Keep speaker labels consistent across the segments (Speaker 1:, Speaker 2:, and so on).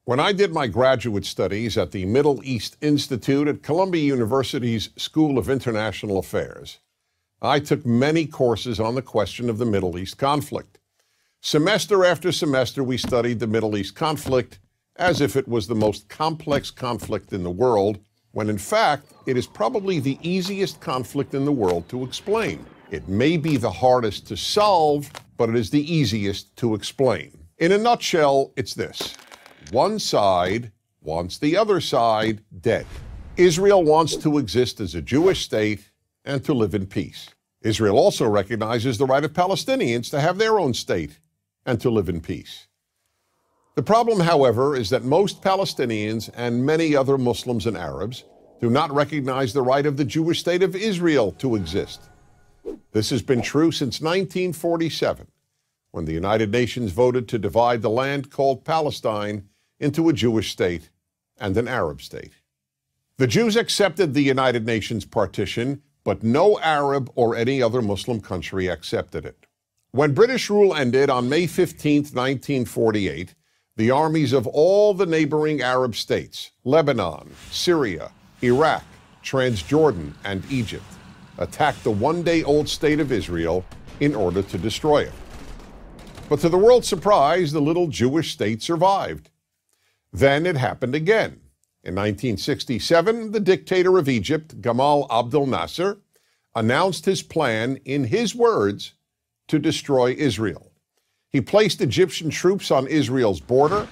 Speaker 1: When I did my graduate studies at the Middle East Institute at Columbia University's School of International Affairs, I took many courses on the question of the Middle East conflict. Semester after semester, we studied the Middle East conflict as if it was the most complex conflict in the world, when in fact, it is probably the easiest conflict in the world to explain. It may be the hardest to solve, but it is the easiest to explain. In a nutshell, it's this. One side wants the other side dead. Israel wants to exist as a Jewish state and to live in peace. Israel also recognizes the right of Palestinians to have their own state and to live in peace. The problem, however, is that most Palestinians and many other Muslims and Arabs do not recognize the right of the Jewish state of Israel to exist. This has been true since 1947, when the United Nations voted to divide the land called Palestine into a Jewish state and an Arab state. The Jews accepted the United Nations partition, but no Arab or any other Muslim country accepted it. When British rule ended on May 15, 1948, the armies of all the neighboring Arab states, Lebanon, Syria, Iraq, Transjordan, and Egypt, attacked the one-day-old state of Israel in order to destroy it. But to the world's surprise, the little Jewish state survived. Then it happened again. In 1967, the dictator of Egypt, Gamal Abdel Nasser, announced his plan, in his words, to destroy Israel. He placed Egyptian troops on Israel's border,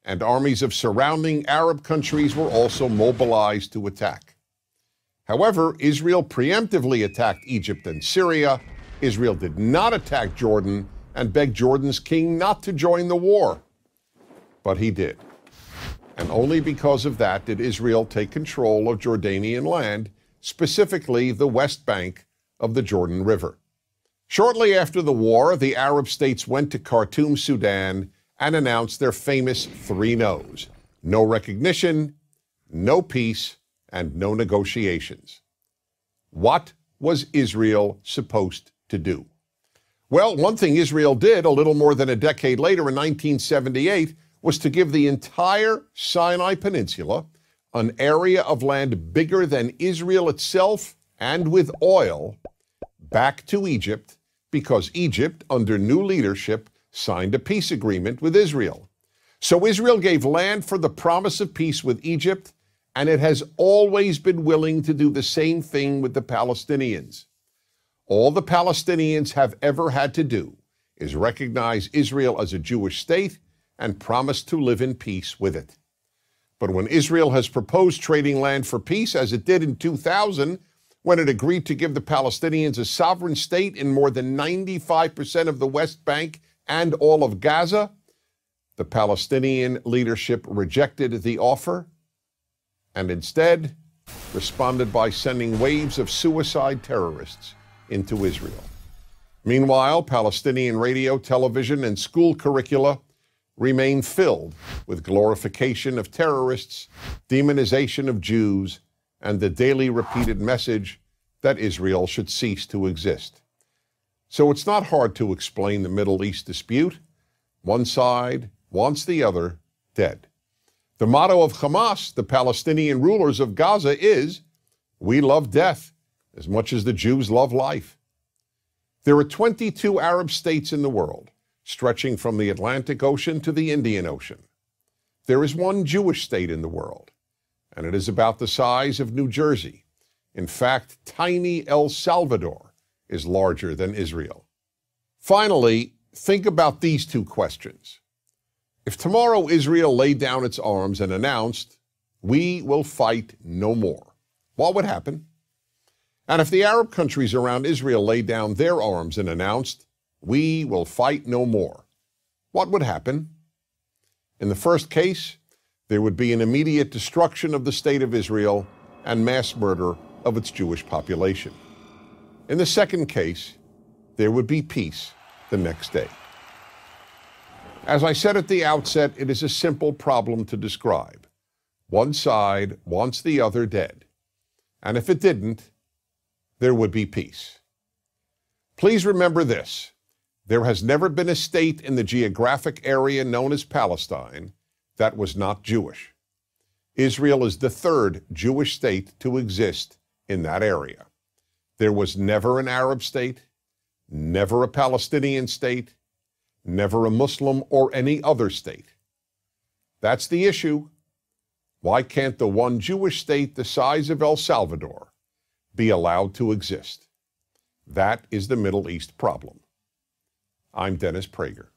Speaker 1: and armies of surrounding Arab countries were also mobilized to attack. However, Israel preemptively attacked Egypt and Syria. Israel did not attack Jordan and begged Jordan's king not to join the war. But he did. And only because of that did Israel take control of Jordanian land, specifically the West Bank of the Jordan River. Shortly after the war, the Arab states went to Khartoum, Sudan, and announced their famous three no's: no recognition, no peace, and no negotiations. What was Israel supposed to do? Well, one thing Israel did a little more than a decade later in 1978 was to give the entire Sinai Peninsula, an area of land bigger than Israel itself and with oil, back to Egypt, because Egypt, under new leadership, signed a peace agreement with Israel. So Israel gave land for the promise of peace with Egypt, and it has always been willing to do the same thing with the Palestinians. All the Palestinians have ever had to do is recognize Israel as a Jewish state and promise to live in peace with it. But when Israel has proposed trading land for peace, as it did in 2000, when it agreed to give the Palestinians a sovereign state in more than 95% of the West Bank and all of Gaza, the Palestinian leadership rejected the offer and instead responded by sending waves of suicide terrorists into Israel. Meanwhile, Palestinian radio, television, and school curricula remain filled with glorification of terrorists, demonization of Jews, and the daily repeated message that Israel should cease to exist. So it's not hard to explain the Middle East dispute. One side wants the other dead. The motto of Hamas, the Palestinian rulers of Gaza, is, "We love death as much as the Jews love life." There are 22 Arab states in the world, stretching from the Atlantic Ocean to the Indian Ocean. There is one Jewish state in the world, and it is about the size of New Jersey. In fact, tiny El Salvador is larger than Israel. Finally, think about these two questions. If tomorrow Israel laid down its arms and announced, "We will fight no more," what would happen? And if the Arab countries around Israel laid down their arms and announced, "We will fight no more," what would happen? In the first case, there would be an immediate destruction of the state of Israel and mass murder of its Jewish population. In the second case, there would be peace the next day. As I said at the outset, it is a simple problem to describe. One side wants the other dead, and if it didn't, there would be peace. Please remember this: there has never been a state in the geographic area known as Palestine that was not Jewish. Israel is the third Jewish state to exist in that area. There was never an Arab state, never a Palestinian state, never a Muslim or any other state. That's the issue. Why can't the one Jewish state the size of El Salvador be allowed to exist? That is the Middle East problem. I'm Dennis Prager.